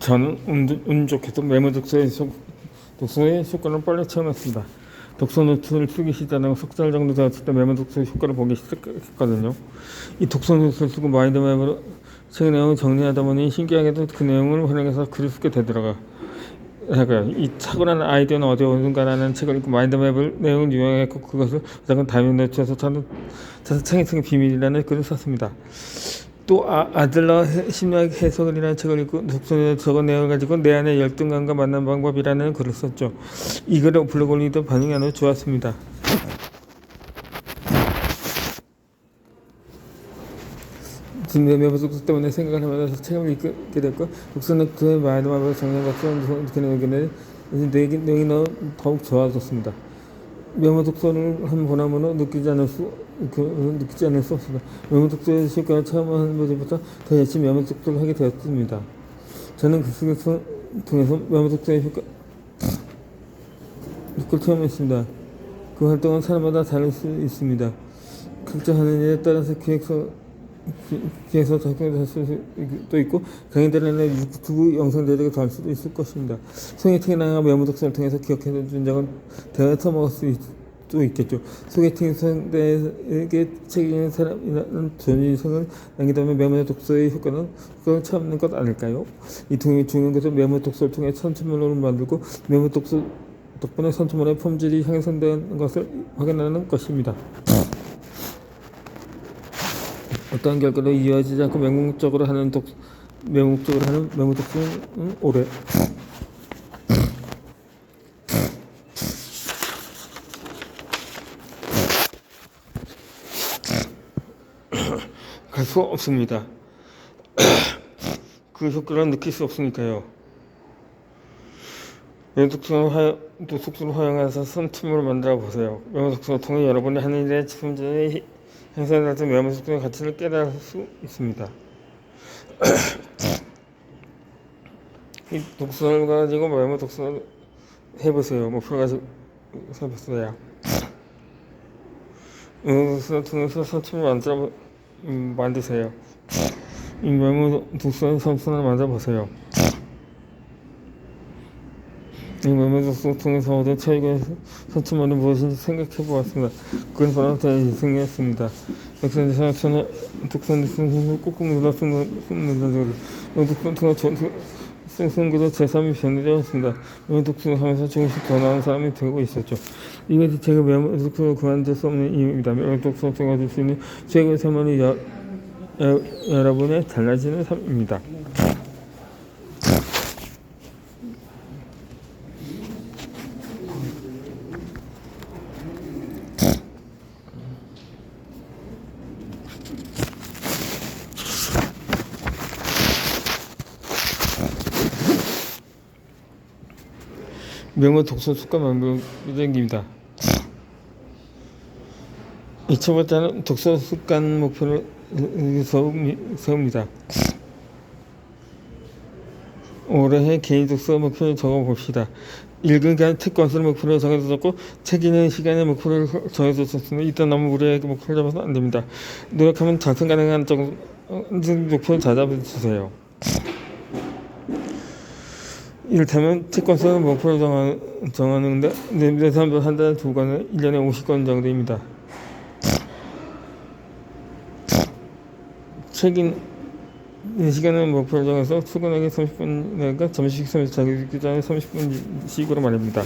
저는 운 좋게도 메모 독서의 효과를 빨리 체험했습니다. 독서 노트를 쓰기 시작하고 석 달 정도 되었을 때 메모 독서의 효과를 보기 시작했거든요. 이 독서 노트를 쓰고 마인드맵으로 책 내용을 정리하다 보니 신기하게도 그 내용을 활용해서 글을 쓰게 되더라고요. 이 탁월한 아이디어는 어디 오는가라는 책을 읽고 마인드맵을 내용을 유용했고 그것을 작은 다이어리노트에서 찾은 창의성의 비밀이라는 글을 썼습니다. 또 아들러 심리학 해석이라는 책을 읽고 독서에 적은 내용을 가지고 내 안의 열등감과 만난 방법이라는 글을 썼죠. 이 글을 블로그 올리도 반응이 아주 좋았습니다. 지금 메모 독서 때문에 생각을 하면서 책을 읽게 됐고 독서는 그의 마인드맵을 정리한 것처럼 느끼는 의견에 내용이 더욱 좋아졌습니다. 메모 독서를 한번 보나마나 느끼지 않을 수 없습니다. 메모 독서의 효과를 체험하는 것부터 더 열심히 메모 독서를 하게 되었습니다. 저는 그 속에서 통해서 메모 독서의 효과를 체험했습니다. 그 활동은 사람마다 다를 수 있습니다. 각자 하는 일에 따라서 기획서 작성할 수도 있고 강의들에는 유튜브 영상 제작을 더 할 수도 있을 것입니다. 소개팅에 나가 메모 독서를 통해서 기억해둔 적은 대화에 써먹을 수도 있겠죠. 소개팅 상대에게 책임있는 사람이라는 존인성을 남기다면 메모 독서의 효과는 참는 것 아닐까요? 이 중요한 것은 메모 독서를 통해 선천문을 만들고 메모 독서 덕분에 선천문의 품질이 향상되는 것을 확인하는 것입니다. 어떠한 결과로 이어지지 않고 맹목적으로 하는 메모 독서는 오래 갈 수 없습니다. 그 효과를 느낄 수 없으니까요. 메모 독서를 활용해서 선침으로 만들어 보세요. 메모 독서를 통해 여러분이 하는 일의 품질이 행사할 때 메모 독서의 가치를 깨달을 수 있습니다. 이 독서를 가지고 메모 독서를 해보세요. 목표를 가지고 해보세요. 메모 독서를 통해서 선침을 만드세요. 이 메모 독서의 선침을 만들어보세요. 이 메모 독서를 통해서 얻은 최고의 선침은 무엇인지 생각해 보았습니다. 그건 바로 제 인생이었습니다. 저는 독서 노트를 꾹꾹 눌러 쓰는 독서를 통해 승승기도 제3의 변화되었습니다. 메모 독서를 하면서 조금씩 더 나은 사람이 되고 있었죠. 이것이 제가 메모 독서를 그만둘 수 없는 이유입니다. 메모 독서를 통해 줄 수 있는 최고의 선물이 여러분의 달라지는 삶입니다. 메모 독서 습관 만들기입니다. 첫 번째는 독서 습관 목표를 세웁니다. 올해 개인 독서 목표를 적어봅시다. 읽은 책권수를 목표로 정해두었고 책 읽는 시간의 목표를 정해두었습니다. 이때 너무 무리하게 목표를 잡아서는 안 됩니다. 노력하면 달성 가능한 정도 목표를 잡아주세요. 이를테면 채권수는 목표를 정하는데 한 달에 2권에 1년에 50권 정도입니다. 책인 시간은 목표를 정해서 출근하기 30분 내가 점심식 자기 전에 30분씩으로 말입니다.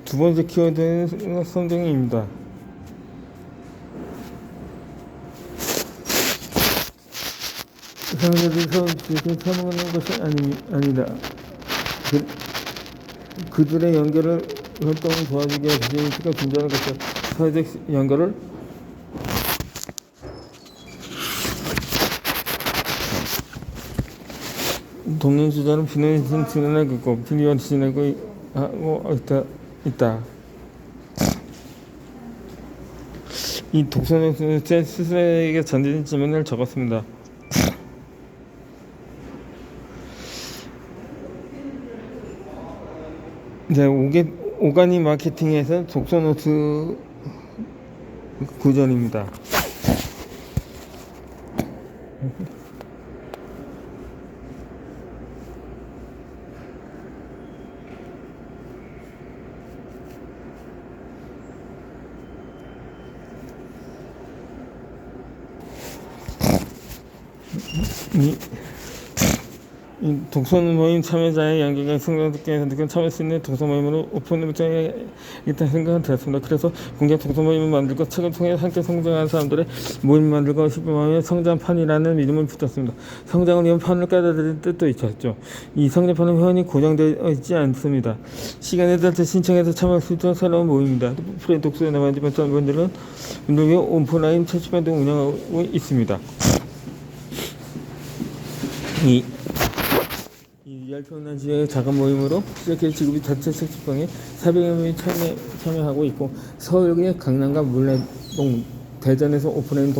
두 번째 키워드는 선정입니다. 상대들에서 처먹는 것이 아니다. 그들의 연결을 활동을 도와주기 위해 비즈니스가 존재하는 것이다. 사회적 연결을 돕는 주자는 비는 지나고 있고 비리와 지나고 하고 있다. 이 독서는 제 스스로에게 던진 질문을 적었습니다. 이제 오가닉 마케팅에서 독서노트 구전입니다. 이 독서 모임 참여자의 양기가 성장독자에서 느낀 참여할 수 있는 독서 모임으로 오픈되어 있다는 생각은 들었습니다. 그래서 공개 독서 모임을 만들고 책을 통해 함께 성장하는 사람들의 모임을 만들고 싶은 마음에 성장판이라는 이름을 붙였습니다. 성장을 위한 판을 깔아드릴 뜻도 있었죠. 이 성장판은 회원이 고정되어 있지 않습니다. 시간에 따라 신청해서 참여할 수 있는 새로운 모임입니다. 프레 독서에 남아있는 분들은 위해 오프라인 체험도 운영하고 있습니다. 이 리얼편한 지역의 작은 모임으로 시작해 지금이 자체 책집방에 400여 명이 참여하고 있고 서울의 강남과 물레동, 대전에서 오프라인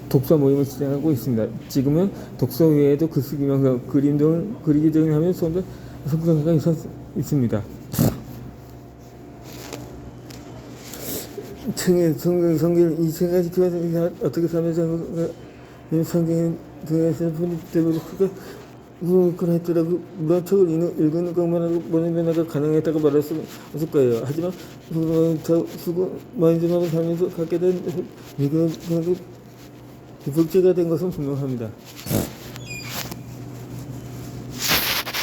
독서 모임을 진행하고 있습니다. 지금은 독서 외에도 글쓰기, 그림 등 그리기 등을 하면 수업도 성장세가 있습니다. 성경 이 세 가지 교회에서 어떻게 살면서 성경 등에서 분입되고 그걸 했더라고. 무한 책을 읽는 것만 하고 모든 변화가 가능했다고 말할 수 없을 거예요. 하지만 수고 많이 좀 하고 살면서 갖게 된 그런 복제가 된 것은 분명합니다.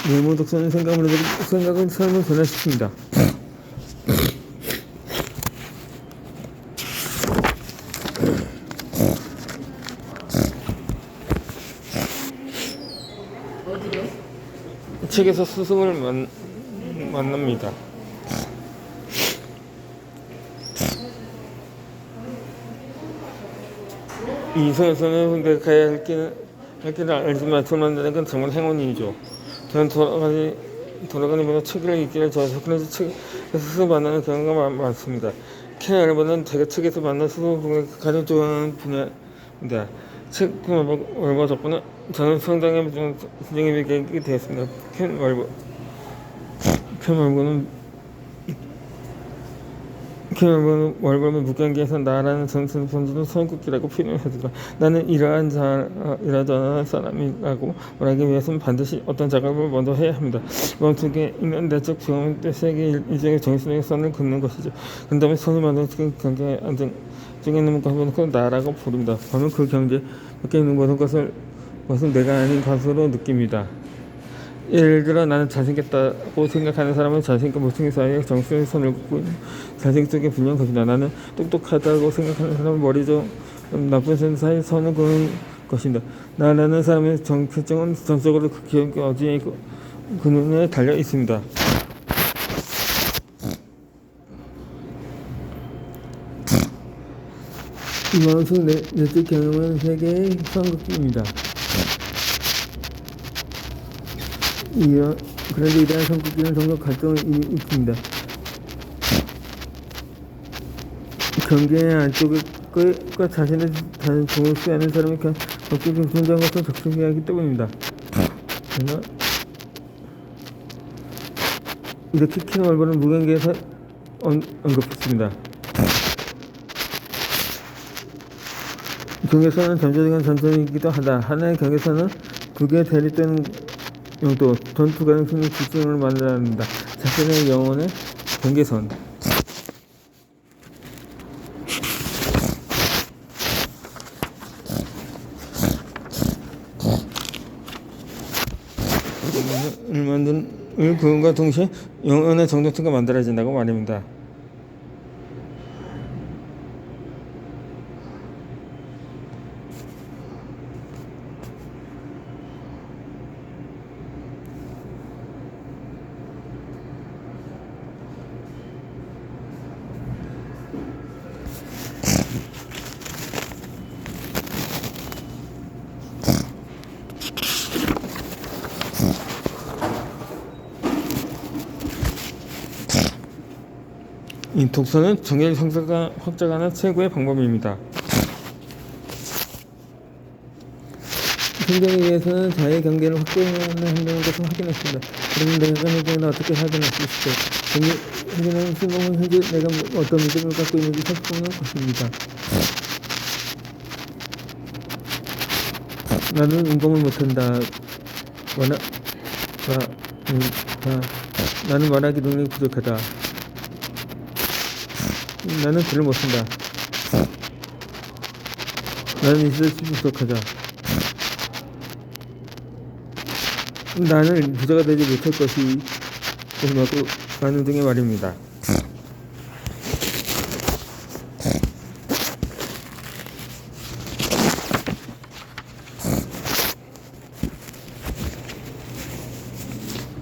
메모 독서는 생각을 삶을 변화시킵니다. 책에서 스승을 만납니다. 이 세상에서는 내가 가야 할 길을 알지만 돈 만드는 건 정말 행운이죠. 저는 돌아가는 면에 책을 읽기를 좋아해서 그래서 책에서 스승을 만나는 경우가 많습니다. 켄 앨범은 제가 책에서 만난 스승 중에 가장 좋아하는 분야입니다. 책 월버 덕분에 저는 성장의 진정에 되게 되었습니다. 켄 월버는 묵경기에서 나라는 전선 본주는 손꼽기라고 표현하더라. 나는 이러저러한 사람이라고 말하기 위해서는 반드시 어떤 작업을 먼저 해야 합니다. 멈추게 있는 내적 경험 세계 일종의 정신의 선을 긋는 것이죠. 그 다음에 선을 만드는 경계에 안정적인 있는 것을 나라고 부릅니다. 저는 그 경계 밖에 있는 모든 것은 내가 아닌 것으로 느낍니다. 예를 들어 나는 잘생겼다고 생각하는 사람은 잘생겼고 못생긴 사이에 정신의 선을 긋고 있는 잘생겼게 불리한 것이다. 나는 똑똑하다고 생각하는 사람은 머리 좀 나쁜 사이에 선을 그는 것입니다. 나라는 사람의 정체성은 전적으로 그 기억 어디에 있고 그 눈에 달려 있습니다. 이 마음속 내적 경험은 세계의 선긋기입니다. 그런데 이러한 선긋기는 종종 갈등을 일으킵니다. 경계의 안쪽과 자신의 동일시하는 사람이 적극적인 존재한 것을 적중해야 하기 때문입니다. 그래서 이렇게 켄 월버는 무경계에서 언급했습니다. 경계선은 전체적인 전선이기도 하다. 하나의 경계선은 두 개의 대립되는 용도, 전투 가능성의 기준을 만들어낸다. 자신의 영혼의 경계선. 그것과 동시에 영혼의 정도체가 만들어진다고 말입니다. 이 독서는 정의 성사가 확장하는 최고의 방법입니다. 성경에 의해서는 자의 경계를 확보하는 행동인 것을 확인했습니다. 그러면 내가 내게는 어떻게 확인할 수 있을까? 확인하는 순간은 현재 내가 어떤 믿음을 갖고 있는지 살펴보는 것입니다. 나는 운동을 못한다. 나는 말하기 능력이 부족하다. 나는 글을 못 쓴다. 나는 있을 수 부족하다. 나는 부자가 되지 못할 것이 많은 등의 말입니다.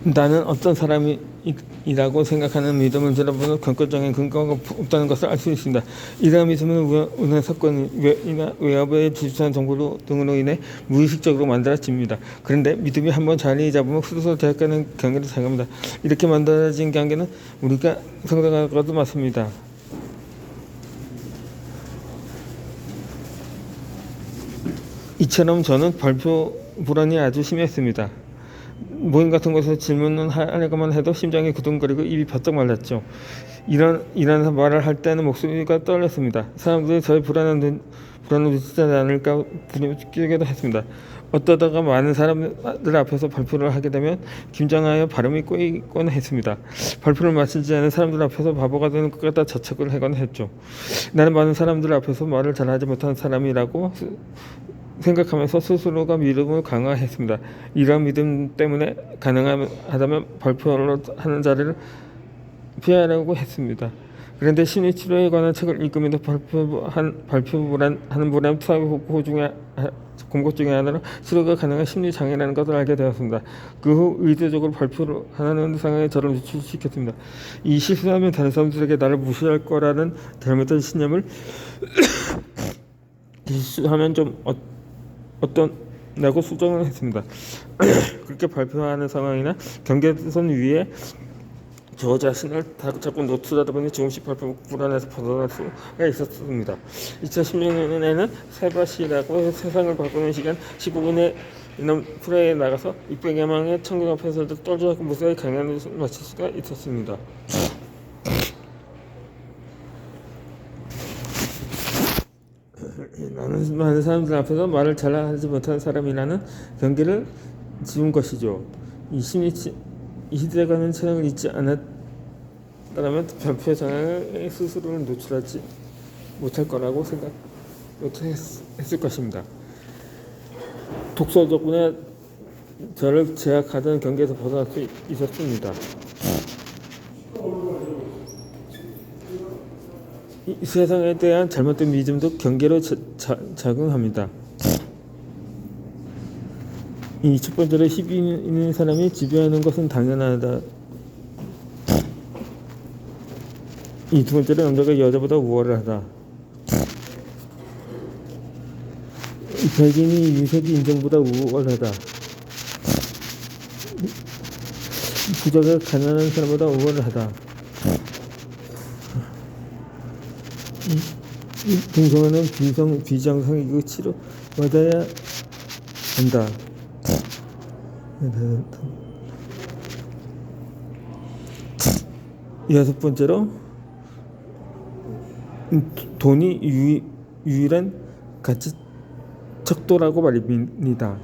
나는 어떤 사람이라고 생각하는 믿음을 들어보는 근거적인 근거가 없다는 것을 알 수 있습니다. 이러한 믿음은 운하 사건이나 외압의 주주한 정보 등으로 인해 무의식적으로 만들어집니다. 그런데 믿음이 한번 자리 잡으면 스스로 대학가는 경계를 사용합니다. 이렇게 만들어진 경계는 우리가 성장할 것도 맞습니다. 이처럼 저는 발표 불안이 아주 심했습니다. 모임 같은 곳에서 질문을 하려고만 해도 심장이 구둥거리고 입이 바짝 말랐죠. 이런 말을 할 때는 목소리가 떨렸습니다. 사람들이 저의 불안을 느끼지 않을까 부르기도 했습니다. 어떠다가 많은 사람들 앞에서 발표를 하게 되면 긴장하여 발음이 꼬이곤 했습니다. 발표를 마치지 않은 사람들 앞에서 바보가 되는 것 같다 자책을 하곤 했죠. 나는 많은 사람들 앞에서 말을 잘하지 못하는 사람이라고 생각하면서 스스로가 믿음을 강화했습니다. 이러한 믿음 때문에 가능하다면 발표를 하는 자리를 피하려고 했습니다. 그런데 심리치료에 관한 책을 읽으면서 발표하는 불안 투하의 공고 중에 하나로 치료가 가능한 심리장애라는 것을 알게 되었습니다. 그 후 의도적으로 발표를 하는 상황에 저를 노출시켰습니다. 이 실수하면 다른 사람들에게 나를 무시할 거라는 잘못된 신념을 실수하면 좀 어떠냐고 수정을 했습니다. 그렇게 발표하는 상황이나 경계선 위에 저 자신을 자꾸 노출하다 보니 조금씩 발표 불안에서 벗어날 수가 있었습니다. 2016년에는 세바시라고 세상을 바꾸는 시간 15분에 이런 프레이에 나가서 600여 명의 청년 앞에서 떨어져서 무사히 강연을 마칠 수가 있었습니다. 나는 많은 사람들 앞에서 말을 잘하지 못하는 사람이라는 경계를 지운 것이죠. 이 시대가는 체력을 잊지 않았다면 발표 장애에 스스로를 노출하지 못할 거라고 생각했을 것입니다. 독서 덕분에 저를 제약하던 경계에서 벗어날 수 있었습니다. 이 세상에 대한 잘못된 믿음도 경계로 작용합니다. 이 첫 번째로 힘이 있는 사람이 지배하는 것은 당연하다. 이 두 번째로 남자가 여자보다 우월하다. 백인이 유색이 인종보다 우월하다. 부자가 가난한 사람보다 우월하다. 동성애는 비정상이고 치료받아야 한다. 여섯 번째로 돈이 유일한 가치 척도라고 말입니다.